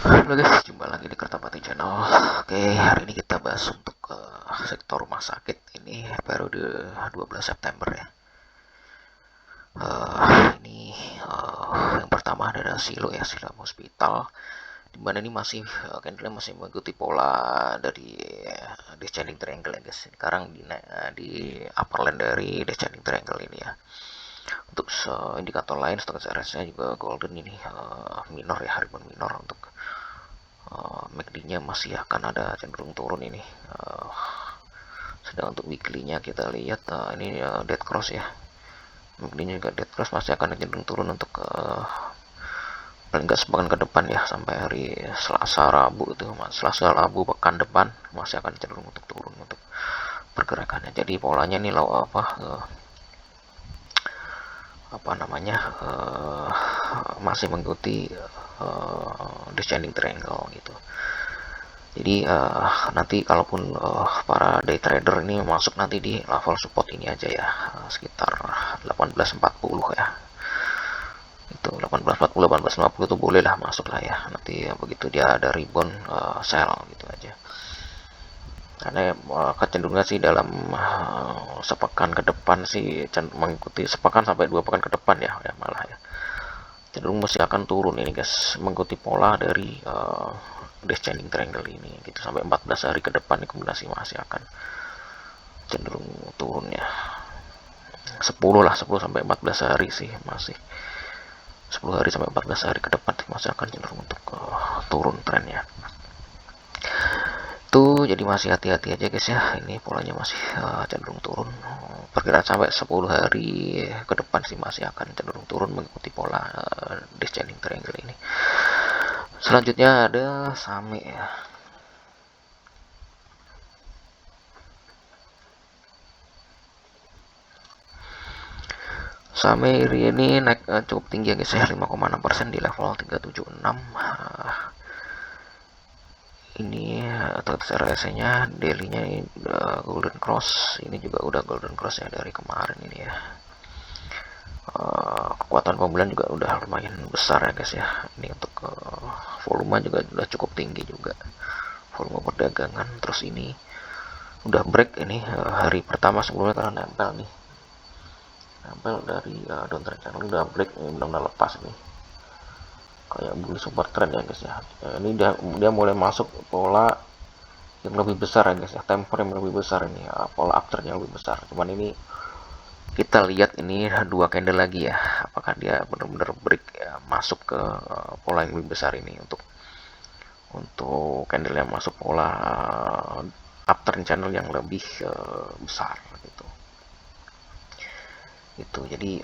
Halo guys, jumpa lagi di Kertapati Channel. Oke, hari ini kita bahas untuk sektor rumah sakit ini periode 12 September ya. Ini yang pertama ada Silo ya, Silo Hospital. Dimana ini masih candlenya masih mengikuti pola dari descending triangle ya guys. Sekarang di upper line dari descending triangle ini ya. Untuk indikator lain stochastic RS-nya juga golden ini minor ya, Haribon minor. Untuk MACD-nya masih akan ada cenderung turun ini. Sedang untuk weekly-nya kita lihat ini dead cross ya. MACD-nya juga dead cross masih akan cenderung turun untuk paling nggak sepekan ke depan ya, sampai hari Selasa Rabu itu, Selasa Rabu pekan depan masih akan cenderung untuk turun untuk pergerakannya. Jadi polanya nih apa namanya masih mengikuti descending triangle gitu. Jadi nanti kalaupun para day trader ini masuk nanti di level support ini aja ya, sekitar 1840 ya. Itu 1840 1850 itu boleh lah masuk lah ya. Nanti begitu dia ada rebound sell gitu aja. Karena kecenderungan sih dalam sepekan ke depan sih mengikuti sepekan sampai 2 pekan ke depan ya malah ya. Cenderung masih akan turun ini guys, mengikuti pola dari descending triangle ini gitu, sampai 14 hari ke depan akumulasi masih akan cenderung turun ya. 10 sampai 14 hari sih, masih 10 hari sampai 14 hari ke depan masih akan cenderung untuk turun trennya. Itu jadi masih hati-hati aja guys ya, ini polanya masih cenderung turun. Perkiraan sampai 10 hari ke depan sih masih akan cenderung turun mengikuti pola descending triangle ini. Selanjutnya ada SAME ya. SAME ini naik cukup tinggi ya guys ya, 5,6% di level 376. Ini RSI-nya daily-nya golden cross, ini juga udah golden cross ya dari kemarin ini ya. Kekuatan pembelian juga udah lumayan besar ya guys ya. Ini untuk volume juga udah cukup tinggi juga, volume perdagangan. Terus ini udah break ini hari pertama sebelumnya karena nempel dari downtrend channel, udah break ini, benar-benar lepas nih kayak bullish super trend ya guys ya. Ini dia mulai masuk pola yang lebih besar ya guys ya, time frame lebih besar ini ya, pola uptrend yang lebih besar. Cuman ini kita lihat ini 2 candle lagi ya, apakah dia benar-benar break ya, masuk ke pola yang lebih besar ini. Untuk candle yang masuk pola uptrend channel yang lebih besar gitu. Jadi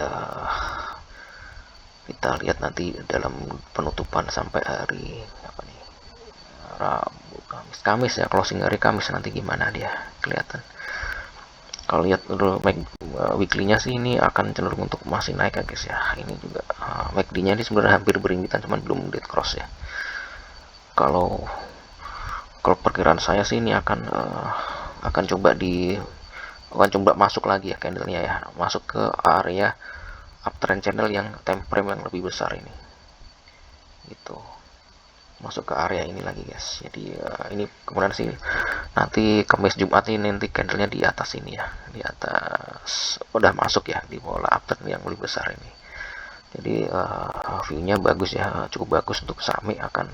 kita lihat nanti dalam penutupan sampai hari apa nih, Rabu, Kamis ya, closing hari Kamis nanti gimana dia kelihatan. Kalau lihat dulu weekly-nya sih ini akan cenderung untuk masih naik ya guys ya. Ini juga MACD-nya ini sebenarnya hampir berimpitan, cuman belum dead cross ya. Kalau perkiraan saya sih ini akan coba masuk lagi ya candlenya ya, masuk ke area uptrend channel yang time frame yang lebih besar ini gitu, masuk ke area ini lagi guys. Jadi ini kemudian sih nanti Kamis Jumat ini nanti candlenya di atas ini ya, di atas udah masuk ya di pola uptrend yang lebih besar ini. Jadi view-nya bagus ya, cukup bagus untuk SAME akan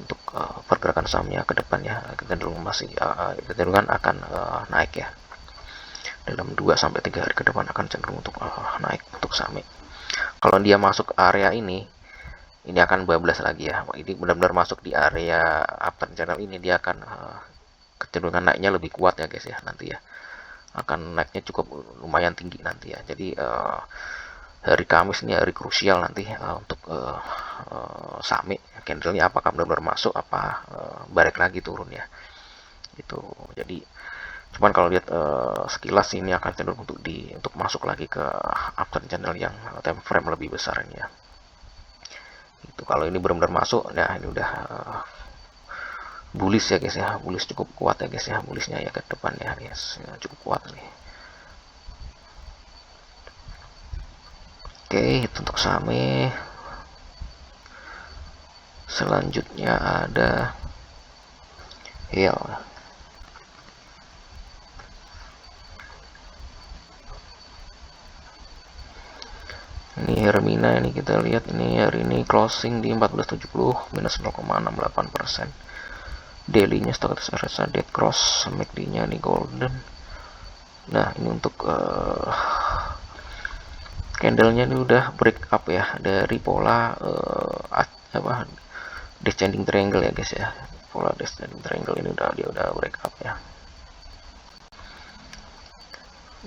untuk pergerakan sahamnya ke depannya cenderung masih kecenderungan akan naik ya. Dalam 2-3 hari ke depan akan cenderung untuk naik untuk SAME. Kalau dia masuk area ini akan bablas lagi ya. Ini benar-benar masuk di area uptrend channel ini, dia akan kecenderungan naiknya lebih kuat ya guys ya nanti ya. Akan naiknya cukup lumayan tinggi nanti ya. Jadi hari Kamis ini hari krusial nanti untuk SAME candlenya, apakah benar-benar masuk apa balik lagi turun ya itu. Jadi cuman kalau lihat sekilas ini akan cenderung untuk masuk lagi ke uptrend channel yang time frame lebih besar ini ya. Itu kalau ini benar-benar masuk, nah ini udah bullish ya guys ya, bullish cukup kuat ya guys ya, bullishnya ya ke depan ya guys, cukup kuat nih. Oke, itu untuk SAME. Selanjutnya ada HIL. Ini Hermina, ini kita lihat ini hari ini closing di 1470 minus 0,68%. Daily-nya status RSI dead cross, MACD-nya ini golden. Nah, ini untuk candle-nya ini udah break up ya dari pola descending triangle ya guys ya. Pola descending triangle ini dia udah break up ya.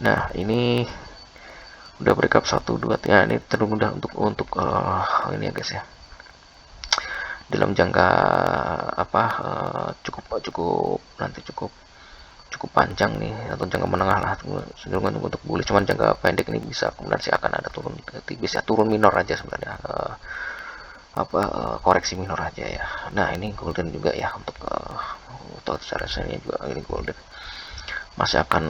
Nah, ini udah break up 1 2 3. Ini terlalu mudah untuk ini ya guys ya. Dalam jangka cukup panjang nih atau jangka menengah lah, cenderungan untuk bullish. Cuman jangka pendek ini bisa kemudian sih akan ada bisa turun minor aja sebenarnya, koreksi minor aja ya. Nah, ini golden juga ya untuk rasanya juga ini golden masih akan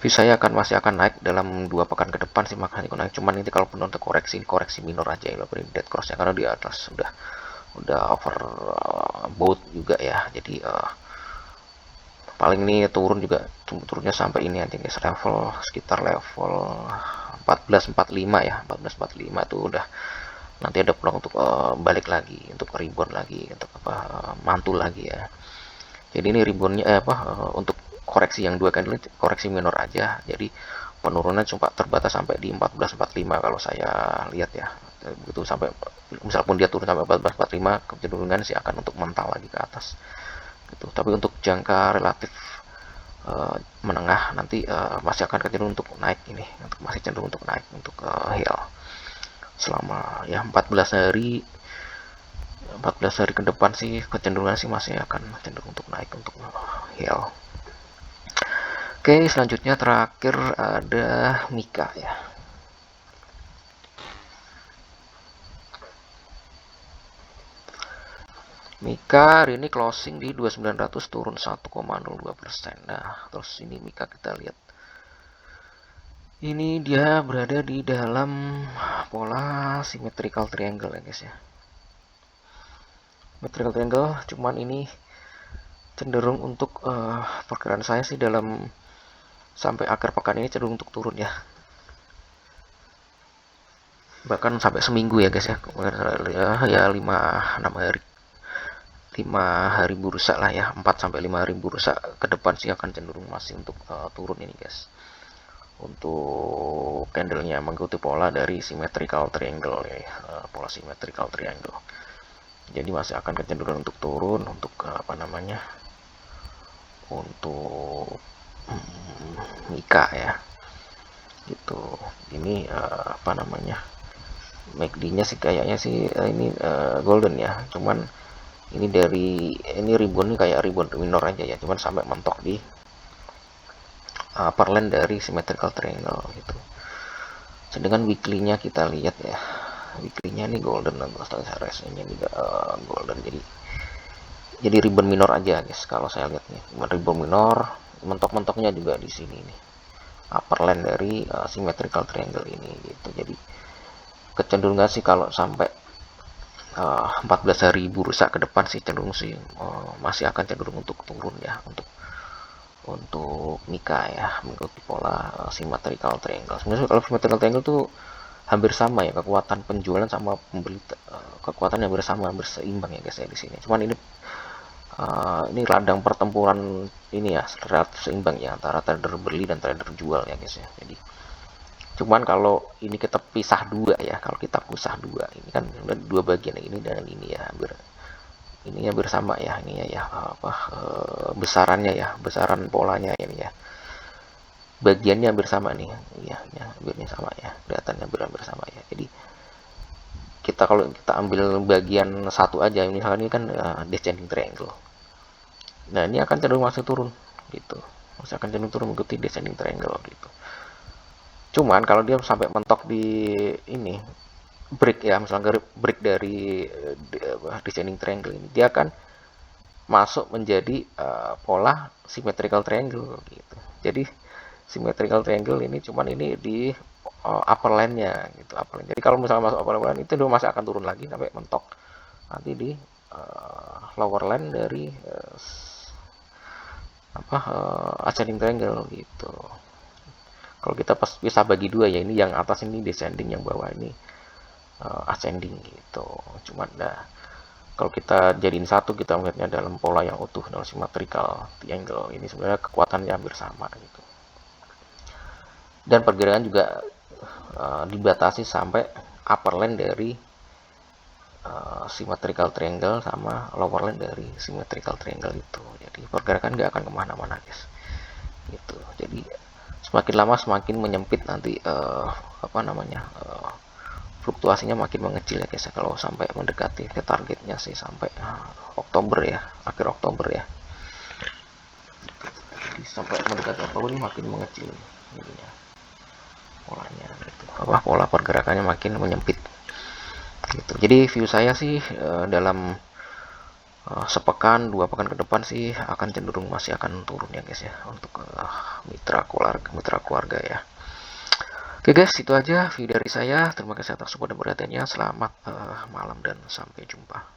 saya masih akan naik dalam 2 pekan ke depan sih, makanya naik. Cuman ini kalaupun untuk koreksi minor aja ya, dead cross ya, karena di atas udah over bought juga ya. Jadi paling ini turun juga turunnya sampai ini aja guys, sekitar level 1445 ya. 1445 itu udah nanti ada peluang untuk balik lagi, untuk rebound lagi, untuk mantul lagi ya. Jadi ini reboundnya untuk koreksi yang 2 candle koreksi minor aja. Jadi penurunan cuma terbatas sampai di 1445 kalau saya lihat ya. Begitu sampai misalpun dia turun sampai 1445, kecenderungan sih akan untuk mental lagi ke atas gitu. Tapi untuk jangka relatif menengah nanti masih akan cenderung untuk naik ini, masih cenderung untuk naik untuk HIL selama ya 14 hari ke depan sih, kecenderungan sih masih akan cenderung untuk naik untuk HIL. Oke, selanjutnya terakhir ada Mika ya. Mika hari ini closing di 2900 turun 1,02%. Nah, terus ini Mika kita lihat. Ini dia berada di dalam pola symmetrical triangle ya guys ya. Symmetrical triangle, cuman ini cenderung untuk perkiraan saya sih dalam sampai akhir pekan ini cenderung untuk turun ya. Bahkan sampai seminggu ya guys ya. Ya 5-6 hari. 5 hari bursa lah ya, 4 sampai 5 hari bursa ke depan sih akan cenderung masih untuk turun ini guys. Untuk candlenya mengikuti pola dari symmetrical triangle ya, pola symmetrical triangle. Jadi masih akan kecenderungan untuk turun untuk untuk Mika ya. Gitu. Ini MACD-nya sih kayaknya sih ini golden ya. Cuman ini rebound kayak rebound minor aja ya, cuman sampai mentok di upper line dari symmetrical triangle gitu. Sedangkan weekly-nya kita lihat ya, weekly-nya ini golden atau RSI-nya juga golden, jadi rebound minor aja guys kalau saya lihat nih. Rebound minor, mentok-mentoknya juga di sini nih, upper line dari symmetrical triangle ini gitu. Jadi kecenderungan sih kalau sampai 14 hari bursa ke depan sih cenderung sih masih akan cenderung untuk turun ya untuk Mika ya, mengikuti pola symmetrical triangle. Sebenarnya kalau symmetrical triangle tuh hampir sama ya, kekuatan penjualan sama pembeli kekuatan yang bersama, hampir seimbang ya guys ya di sini. Cuman ini ladang pertempuran ini ya relatif seimbang ya antara trader beli dan trader jual ya guys ya. Jadi cuman kalau ini kita pisah 2 ya, kalau kita pisah 2 ini kan 2 bagian, ini dan ini ya, ininya bersama ya, ini ya besarannya ya, besaran polanya ini ya, bagiannya hampir sama nih ya, hampirnya sama ya, kelihatannya hampir sama ya. Jadi kalau kita ambil bagian satu aja, misalnya ini kan descending triangle, nah ini akan cenderung masih turun gitu, masih akan cenderung turun mengikuti descending triangle gitu. Cuman kalau dia sampai mentok di ini break ya, misalnya break dari descending triangle ini, dia akan masuk menjadi pola symmetrical triangle gitu. Jadi symmetrical triangle ini cuman ini di upper line-nya gitu, upper line. Jadi kalau misalnya masuk upper line itu dia masih akan turun lagi sampai mentok nanti di lower line dari ascending triangle gitu. Kalau kita bisa bagi dua ya, ini yang atas ini descending, yang bawah ini ascending gitu. Cuman kalau kita jadiin satu, kita melihatnya dalam pola yang utuh, dalam symmetrical triangle, ini sebenarnya kekuatannya hampir sama gitu. Dan pergerakan juga dibatasi sampai upper line dari symmetrical triangle sama lower line dari symmetrical triangle itu. Jadi pergerakan nggak akan kemana-mana guys gitu. Jadi semakin lama semakin menyempit nanti fluktuasinya makin mengecil ya guys ya, kalau sampai mendekati ke targetnya sih sampai Oktober ya, akhir Oktober ya. Jadi sampai mendekati Oktober ini makin mengecil ininya, polanya gitu. Pola pergerakannya makin menyempit gitu. Jadi view saya sih dalam sepekan 2 pekan ke depan sih akan cenderung masih akan turun ya guys ya, untuk mitra keluarga ya. Oke guys, itu aja video dari saya. Terima kasih atas support dan perhatiannya. Selamat malam dan sampai jumpa.